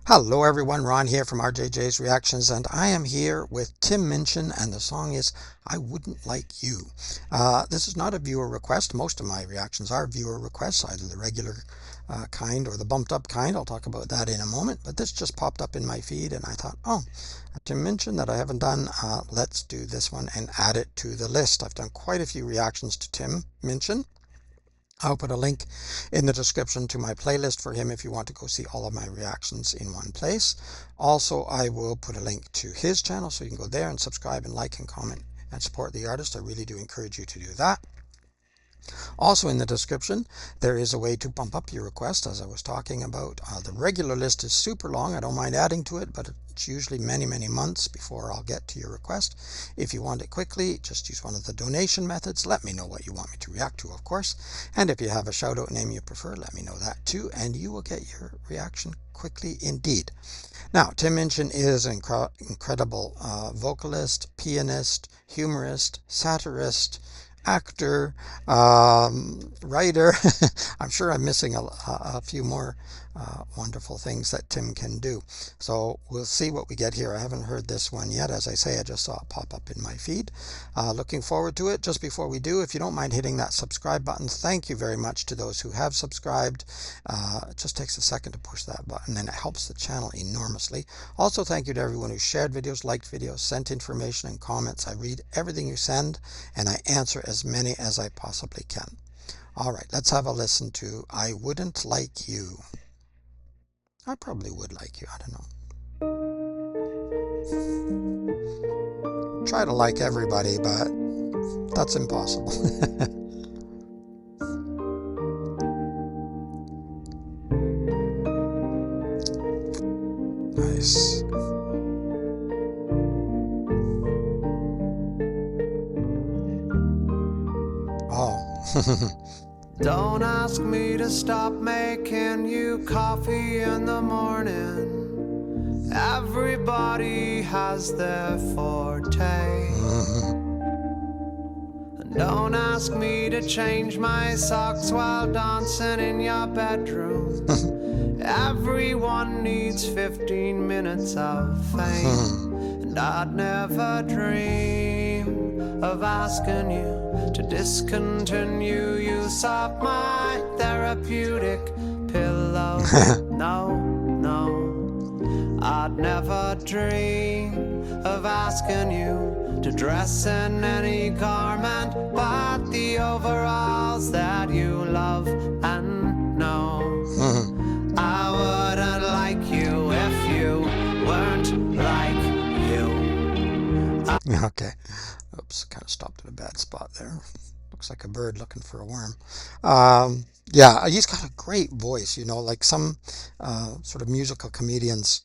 Hello everyone, Ron here from RJJ's Reactions, and I am here with Tim Minchin, and the song is I Wouldn't Like You. This is not a viewer request. Most of my reactions are viewer requests, either the regular kind or the bumped up kind. I'll talk about that in a moment, but this just popped up in my feed and I thought, oh, Tim Minchin that I haven't done, let's do this one and add it to the list. I've done quite a few reactions to Tim Minchin. I'll put a link in the description to my playlist for him if you want to go see all of my reactions in one place. Also, I will put a link to his channel so you can go there and subscribe and like and comment and support the artist. I really do encourage you to do that. Also in the description, there is a way to bump up your request, as I was talking about. The regular list is super long. I don't mind adding to it, but it's usually many months before I'll get to your request. If you want it quickly, just use one of the donation methods. Let me know what you want me to react to, of course. And if you have a shout out name you prefer, let me know that too, and you will get your reaction quickly indeed. Now, Tim Minchin is an incredible vocalist, pianist, humorist, satirist, actor, writer. I'm sure I'm missing a few more wonderful things that Tim can do. So we'll see what we get here. I haven't heard this one yet. As I say, I just saw it pop up in my feed. Looking forward to it. Just before we do, if you don't mind hitting that subscribe button, thank you very much to those who have subscribed. It just takes a second to push that button and it helps the channel enormously. Also, thank you to everyone who shared videos, liked videos, sent information and comments. I read everything you send and I answer as many as I possibly can. All right, let's have a listen to I Wouldn't Like You. I probably would like you, I don't know. Try to like everybody, but that's impossible. Nice. Oh. Don't ask me to stop making you coffee in the morning. Everybody has their forte. And don't ask me to change my socks while dancing in your bedroom. Everyone needs 15 minutes of fame. And I'd never dream of asking you to discontinue use of my therapeutic pillow. No, no, I'd never dream of asking you to dress in any garment but the overalls that you love and know. I wouldn't like you if you weren't like you. Okay. Oops, kind of stopped at a bad spot there. Looks like a bird looking for a worm. Yeah, he's got a great voice, you know, like some sort of musical comedians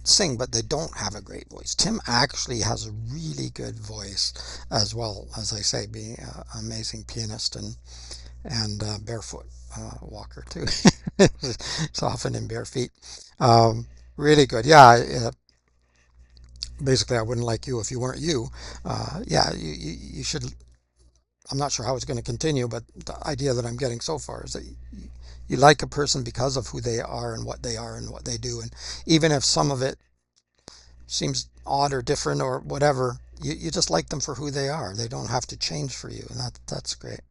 sing, but they don't have a great voice. Tim actually has a really good voice as well, as I say, being an amazing pianist and barefoot walker too. It's often in bare feet. Really good. Yeah. Basically, I wouldn't like you if you weren't you. Yeah, you should. I'm not sure how it's going to continue, but the idea that I'm getting so far is that you like a person because of who they are and what they do. And even if some of it seems odd or different or whatever, you just like them for who they are. They don't have to change for you. And that's great.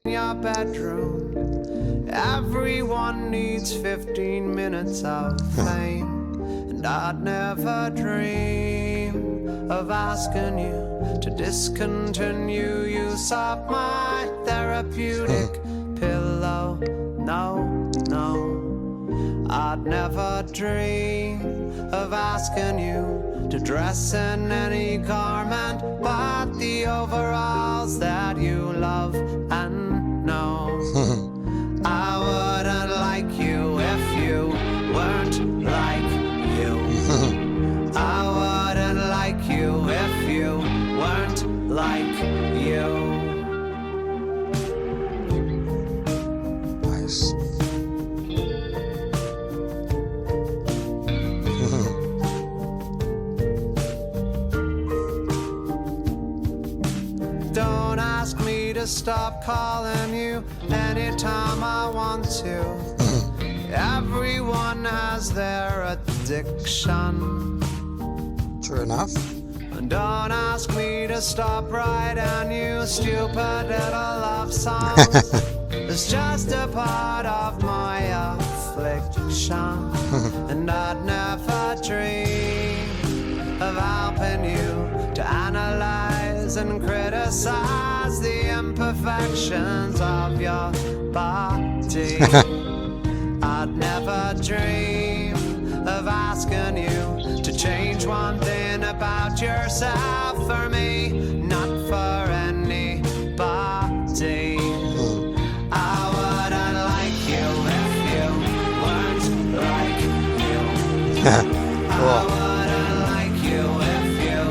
In your bedroom, everyone needs 15 minutes of fame. And I'd never dream of asking you to discontinue use of my therapeutic pillow. No, no, I'd never dream of asking you to dress in any garment but the overalls that you love and know. I wouldn't like you if you weren't like I wouldn't like you if you weren't like you. Nice. Don't ask me to stop calling you anytime I want to. Everyone has their addiction. True enough. Don't ask me to stop writing you stupid little love songs. It's just a part of my affliction. And I'd never dream of helping you to analyze and criticize the imperfections of your body. I'd never dream of asking you to change one thing about yourself for me, not for anybody. I wouldn't like you if you weren't like you. Cool. I wouldn't like you if you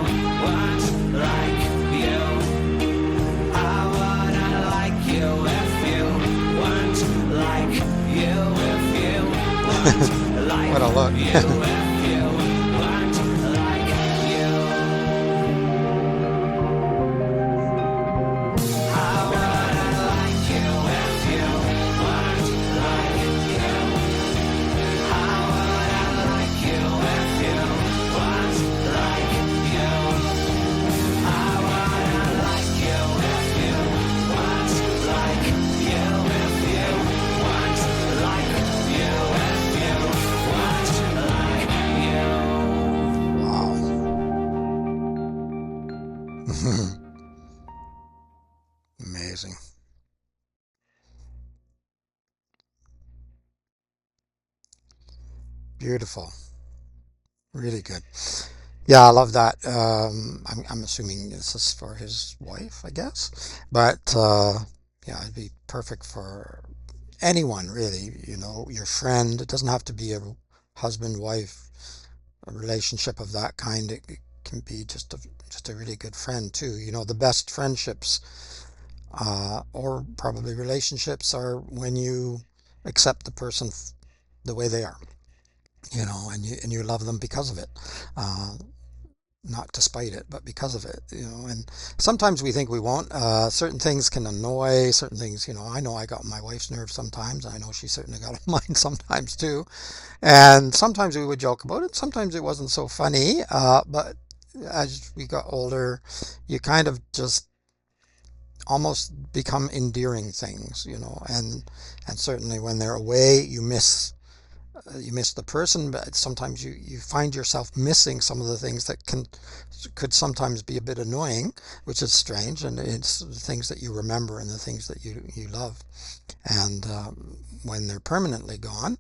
weren't like you. I wouldn't like you if you weren't like you. If you weren't like What a look. you. Amazing. Beautiful. Really good. Yeah, I love that. I'm assuming this is for his wife, I guess. But yeah, it'd be perfect for anyone, really. You know, your friend. It doesn't have to be a husband, wife, a relationship of that kind. It can be just a really good friend too. You know, the best friendships or probably relationships are when you accept the person the way they are, you know, and you love them because of it, not despite it, but because of it, you know. And sometimes we think we won't. Certain things can annoy, certain things, you know. I know I got on my wife's nerves sometimes. I know she certainly got on mine sometimes too. And sometimes we would joke about it. Sometimes it wasn't so funny. But as we got older, you kind of just almost become endearing things, you know. And certainly when they're away, you miss the person, but sometimes you find yourself missing some of the things that could sometimes be a bit annoying, which is strange. And it's the things that you remember and the things that you love. And when they're permanently gone,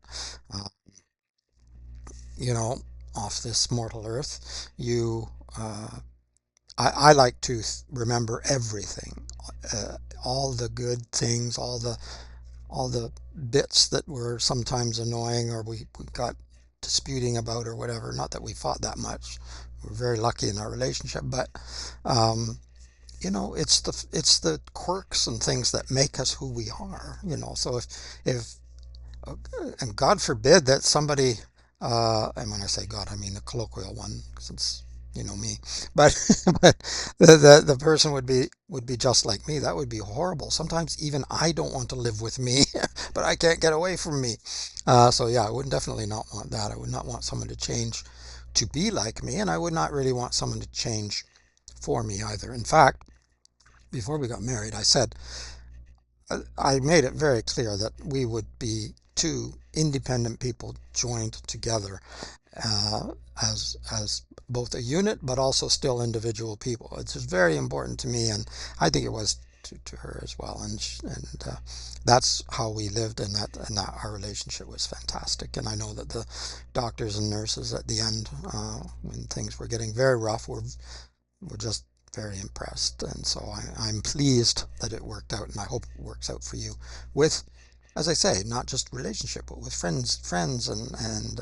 uh, you know, off this mortal earth, I like to remember everything, all the good things, all the bits that were sometimes annoying or we got disputing about or whatever. Not that we fought that much. We're very lucky in our relationship, but um, you know, it's the quirks and things that make us who we are. You know, so if and God forbid that somebody, and when I say God, I mean the colloquial one, because it's, you know, me, but but the person would be just like me. That would be horrible. Sometimes even I don't want to live with me, but I can't get away from me. So yeah, I would definitely not want that. I would not want someone to change to be like me, and I would not really want someone to change for me either. In fact, before we got married, I made it very clear that we would be two independent people joined together, uh, as both a unit, but also still individual people. It's just very important to me, and I think it was to her as well. And that's how we lived, and that our relationship was fantastic. And I know that the doctors and nurses at the end, when things were getting very rough, were just very impressed. And so I'm pleased that it worked out, and I hope it works out for you with, as I say, not just relationship, but with friends and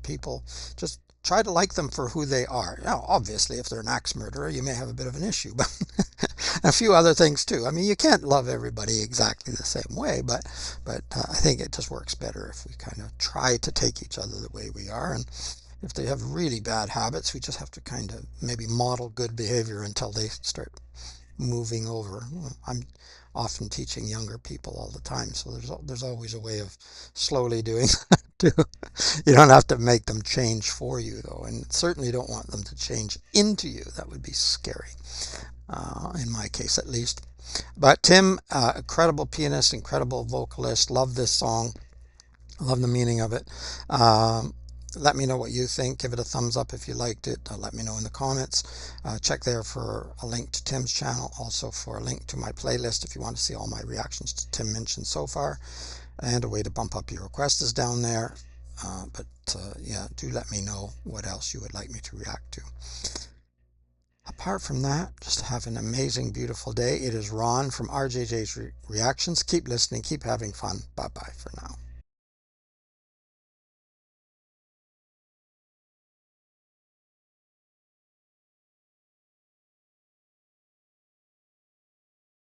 people. Just try to like them for who they are. Now, obviously, if they're an axe murderer, you may have a bit of an issue, but a few other things too. I mean, you can't love everybody exactly the same way, but I think it just works better if we kind of try to take each other the way we are. And if they have really bad habits, we just have to kind of maybe model good behavior until they start moving over. I'm often teaching younger people all the time, so there's always a way of slowly doing to. You don't have to make them change for you, though, and certainly don't want them to change into you. That would be scary, in my case at least. But Tim, incredible pianist, incredible vocalist. Love this song. Love the meaning of it. Let me know what you think. Give it a thumbs up if you liked it. Let me know in the comments. Check there for a link to Tim's channel, also for a link to my playlist if you want to see all my reactions to Tim Minchin so far. And a way to bump up your request is down there. But yeah, do let me know what else you would like me to react to. Apart from that, just have an amazing, beautiful day. It is Ron from RJJ's Reactions. Keep listening, keep having fun. Bye-bye for now.